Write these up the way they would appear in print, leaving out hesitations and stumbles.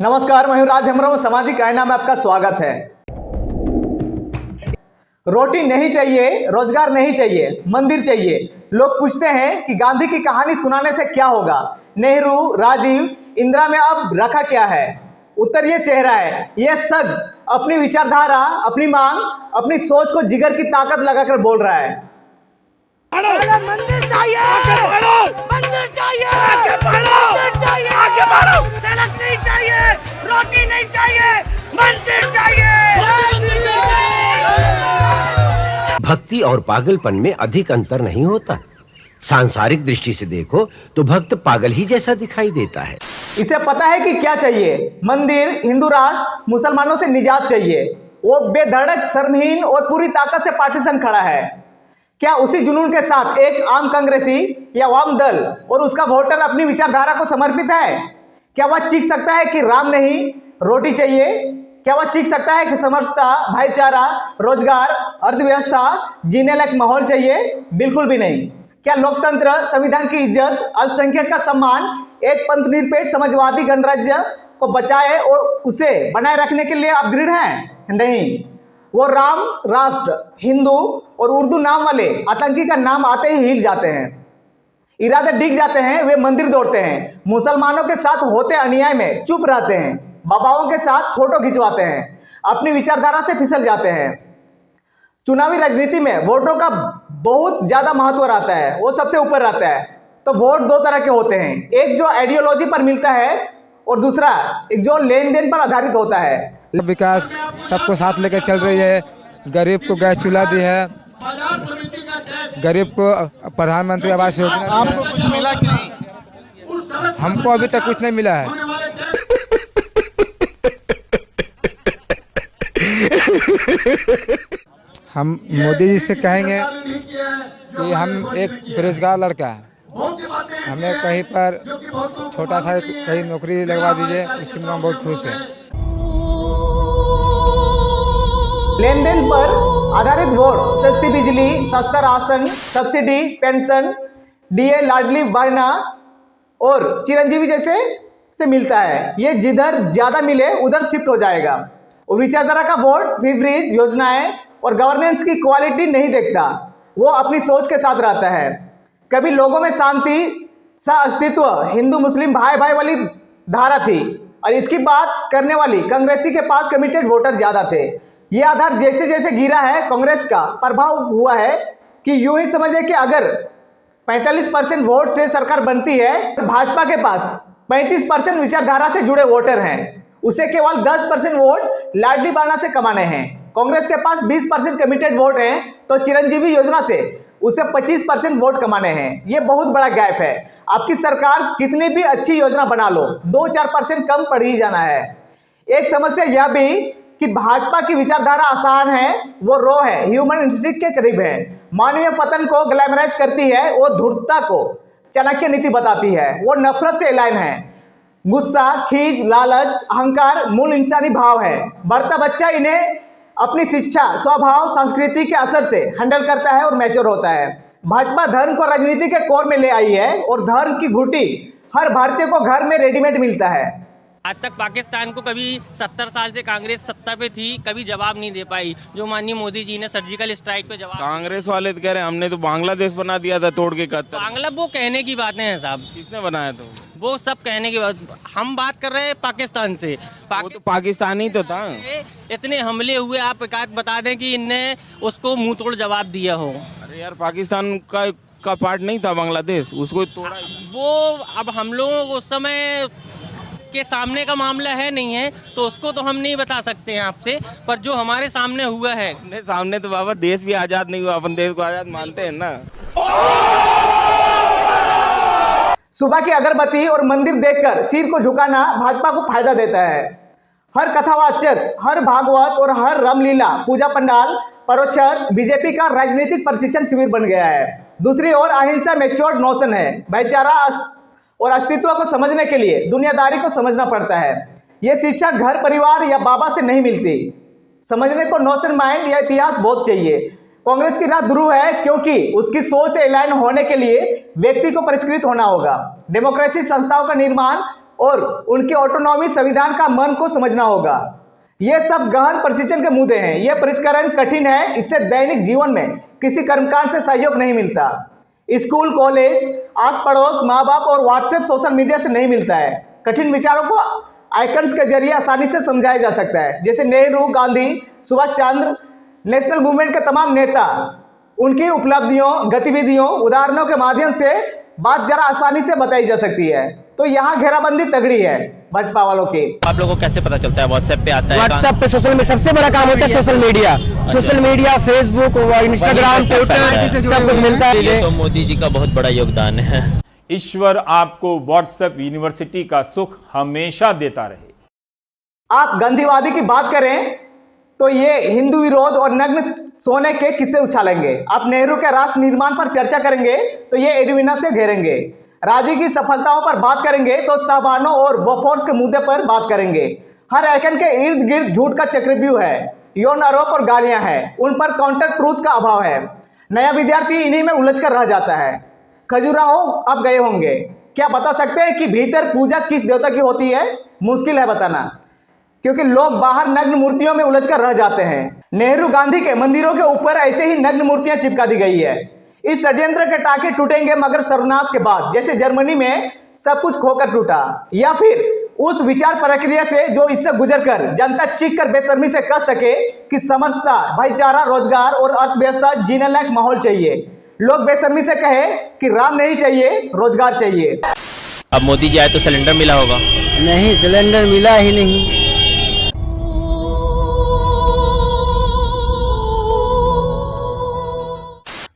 नमस्कार, मैं हूं राज हेम्ब्रम। सामाजिक आईना में आपका स्वागत है। रोटी नहीं चाहिए, रोजगार नहीं चाहिए, मंदिर चाहिए। लोग पूछते हैं कि गांधी की कहानी सुनाने से क्या होगा, नेहरू, राजीव, इंदिरा में अब रखा क्या है। उत्तर ये चेहरा है। यह शख्स अपनी विचारधारा, अपनी मांग, अपनी सोच को जिगर की ताकत लगाकर बोल रहा है। मंदिर चाहिए, आगे बढ़ो, मंदिर चाहिए, आगे बढ़ो, मंदिर चाहिए, आगे बढ़ो, सड़क नहीं चाहिए, रोटी नहीं चाहिए, मंदिर चाहिए। भक्ति और पागलपन में अधिक अंतर नहीं होता। सांसारिक दृष्टि से देखो तो भक्त पागल ही जैसा दिखाई देता है। इसे पता है कि क्या चाहिए। मंदिर, हिंदू राष्ट्र, मुसलमानों से निजात चाहिए। वो बेधड़क, शर्महीन और पूरी ताकत से पार्टीशन खड़ा है। क्या उसी जुनून के साथ एक आम कांग्रेसी या वाम दल और उसका वोटर अपनी विचारधारा को समर्पित है? क्या वह चीख सकता है कि राम नहीं, रोटी चाहिए? क्या वह चीख सकता है कि समरसता, भाईचारा, रोजगार, अर्थव्यवस्था, जीने लायक माहौल चाहिए? बिल्कुल भी नहीं। क्या लोकतंत्र, संविधान की इज्जत, अल्पसंख्यक का सम्मान, एक पंथ निरपेक्ष समाजवादी गणराज्य को बचाए और उसे बनाए रखने के लिए आप दृढ़ हैं? नहीं। वो राम, राष्ट्र, हिंदू और उर्दू नाम वाले आतंकी का नाम आते ही हिल जाते हैं, इरादे डिग जाते हैं। वे मंदिर दौड़ते हैं, मुसलमानों के साथ होते अन्याय में चुप रहते हैं, बाबाओं के साथ फोटो खिंचवाते हैं, अपनी विचारधारा से फिसल जाते हैं। चुनावी राजनीति में वोटों का बहुत ज्यादा महत्व रहता है, वो सबसे ऊपर रहता है। तो वोट दो तरह के होते हैं, एक जो आइडियोलॉजी पर मिलता है और दूसरा एक जो लेन देन पर आधारित होता है। विकास सबको साथ लेकर चल रही है। गरीब को गैस चूल्हा दी है, गरीब को प्रधानमंत्री आवास योजना। आपको कुछ मिला कि नहीं? हमको अभी तक कुछ नहीं मिला है। हम मोदी जी से कहेंगे कि हम एक बेरोजगार लड़का है, हमें कहीं पर छोटा सा कहीं नौकरी लगवा दीजिए, उससे हम बहुत खुश हैं। लेन देन पर आधारित वोट, सस्ती बिजली, सस्ता ration, subsidy, pension, DA, Ladli Behna और चिरंजीवी जैसे से मिलता है। ये जिधर ज्यादा मिले उधर शिफ्ट हो जाएगा। और विचारधारा का वोट फिब्रिज योजनाएं और गवर्नेंस की क्वालिटी नहीं देखता, वो अपनी सोच के साथ रहता है। कभी लोगों में शांति, सह अस्तित्व, हिंदू मुस्लिम भाई भाई वाली धारा थी और इसकी बात करने वाली कांग्रेसी के पास कमिटेड वोटर ज्यादा थे। ये आधार जैसे जैसे गिरा है, कांग्रेस का प्रभाव हुआ है कि यूं ही समझे कि अगर 45% वोट से सरकार बनती है, भाजपा के पास 35% विचारधारा से जुड़े वोटर हैं, उसे केवल 10% वोट लाडली बहना से कमाने हैं। कांग्रेस के पास 20% कमिटेड वोट हैं, तो चिरंजीवी योजना से उसे 25% वोट कमाने हैं। ये बहुत बड़ा गैप है। आपकी सरकार कितनी भी अच्छी योजना बना लो, 2-4% कम पड़ ही जाना है। एक समस्या यह भी कि भाजपा की विचारधारा आसान है, वो रो है, ह्यूमन इंस्टिंक्ट के करीब है, मानवीय पतन को ग्लैमराइज करती है और धूर्तता को चाणक्य नीति बताती है। वो नफरत से एलाइन है। गुस्सा, खीज, लालच, अहंकार मूल इंसानी भाव है। बढ़ता बच्चा इन्हें अपनी शिक्षा, स्वभाव, संस्कृति के असर से हैंडल करता है और मैच्योर होता है। भाजपा धर्म को राजनीति के कोर में ले आई है और धर्म की घुटी हर भारतीय को घर में रेडीमेड मिलता है। आज तक पाकिस्तान को कभी 70 साल से कांग्रेस सत्ता पे थी, कभी जवाब नहीं दे पाई। जो माननीय मोदी जी ने सर्जिकल स्ट्राइक पे जवाब, कांग्रेस वाले तो कह रहे हैं हमने तो बांग्लादेश बना दिया था तोड़ के कत्ल। बांग्ला वो कहने की बातें हैं साहब, किसने बनाया तो? वो सब कहने की बात। हम बात कर रहे हैं पाकिस्तान से। वो तो पाकिस्तानी तो था। इतने हमले हुए, आप एक आध बता दें कि इनने उसको मुंह तोड़ जवाब दिया हो। अरे यार, पाकिस्तान का पार्ट नहीं था बांग्लादेश, उसको तोड़ा। वो अब हम लोगों को उस समय के सामने का मामला है नहीं है, तो उसको तो हम नहीं बता सकते हैं आपसे, पर जो हमारे सामने हुआ है। अपने सामने तो बाबा देश भी आजाद नहीं हुआ, अपन देश को आजाद मानते हैं ना। सुबह की अगरबत्ती और मंदिर देखकर सिर को झुकाना भाजपा को फायदा देता है। हर कथावाचक, हर भागवत और हर रामलीला, पूजा पंडाल, परोक्षण बीजेपी का राजनीतिक प्रशिक्षण शिविर बन गया है। दूसरी ओर अहिंसा मैच्योर्ड नोशन है। भाईचारा और अस्तित्व को समझने के लिए दुनियादारी को समझना पड़ता है। यह शिक्षा घर परिवार या बाबा से नहीं मिलती। समझने को नोशन माइंड या इतिहास बहुत चाहिए। कांग्रेस की राह ध्रुव है, क्योंकि उसकी सोच से अलाइन होने के लिए व्यक्ति को परिष्कृत होना होगा। डेमोक्रेसी संस्थाओं का निर्माण और उनकी ऑटोनॉमी संविधान का मन को समझना होगा। ये सब गहन प्रशिक्षण के मुद्दे हैं। यह परिष्करण कठिन है, इससे दैनिक जीवन में किसी कर्मकांड से सहयोग नहीं मिलता। स्कूल, कॉलेज, आस पड़ोस, माँ बाप और व्हाट्सएप, सोशल मीडिया से नहीं मिलता है। कठिन विचारों को आइकन्स के जरिए आसानी से समझाया जा सकता है। जैसे नेहरू, गांधी, सुभाष चंद्र, नेशनल मूवमेंट के तमाम नेता, उनकी उपलब्धियों, गतिविधियों, उदाहरणों के माध्यम से बात जरा आसानी से बताई जा सकती है। तो यहाँ घेराबंदी तगड़ी है भाजपा वालों की। आप लोगों को कैसे पता चलता है? व्हाट्सएप पे आता है? व्हाट्सएप पे सोशल में सबसे बड़ा काम होता है social media, Facebook, Instagram, Twitter, सब कुछ मिलता है। ये तो मोदी जी का बहुत बड़ा योगदान है। ईश्वर आपको व्हाट्सएप यूनिवर्सिटी का सुख हमेशा देता रहे। आप गांधीवादी की बात करें तो ये हिंदू विरोध और नग्न सोने के किस्से उछालेंगे। आप नेहरू के राष्ट्र निर्माण पर चर्चा करेंगे तो ये एडविना से घेरेंगे। राजी की सफलताओं पर बात करेंगे तो साबानो और बोफोर्स के मुद्दे पर बात करेंगे। हर आइकन के इर्द गिर्द झूठ का चक्रव्यूह है, यौन आरोप और गालियां हैं, उन पर काउंटर ट्रूथ का अभाव है। नया विद्यार्थी इन्हीं में उलझ कर रह जाता है। खजुराहो आप गए होंगे, क्या बता सकते हैं कि भीतर पूजा किस देवता की होती है? मुश्किल है बताना, क्योंकि लोग बाहर नग्न मूर्तियों में उलझ कर रह जाते हैं। नेहरू गांधी के मंदिरों के ऊपर ऐसे ही नग्न मूर्तियां चिपका दी गई है। इस षड्यंत्र के टाके टूटेंगे मगर सर्वनाश के बाद, जैसे जर्मनी में सब कुछ खोकर टूटा, या फिर उस विचार प्रक्रिया से जो इससे गुजरकर जनता चीख कर बेशर्मी से कह सके कि समरसता, भाईचारा, रोजगार और अर्थव्यवस्था जीने लायक माहौल चाहिए। लोग बेशर्मी से कहे कि राम नहीं चाहिए, रोजगार चाहिए। अब मोदी जी आए तो सिलेंडर मिला होगा? नहीं, सिलेंडर मिला ही नहीं।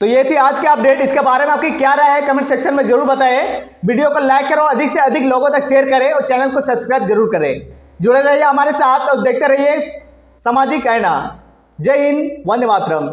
तो ये थी आज की अपडेट। इसके बारे में आपकी क्या राय है कमेंट सेक्शन में जरूर बताएं। वीडियो को लाइक करो, अधिक से अधिक लोगों तक शेयर करें और चैनल को सब्सक्राइब जरूर करें। जुड़े रहिए हमारे साथ और देखते रहिए सामाजिक आईना। जय हिंद, वंदे मातरम।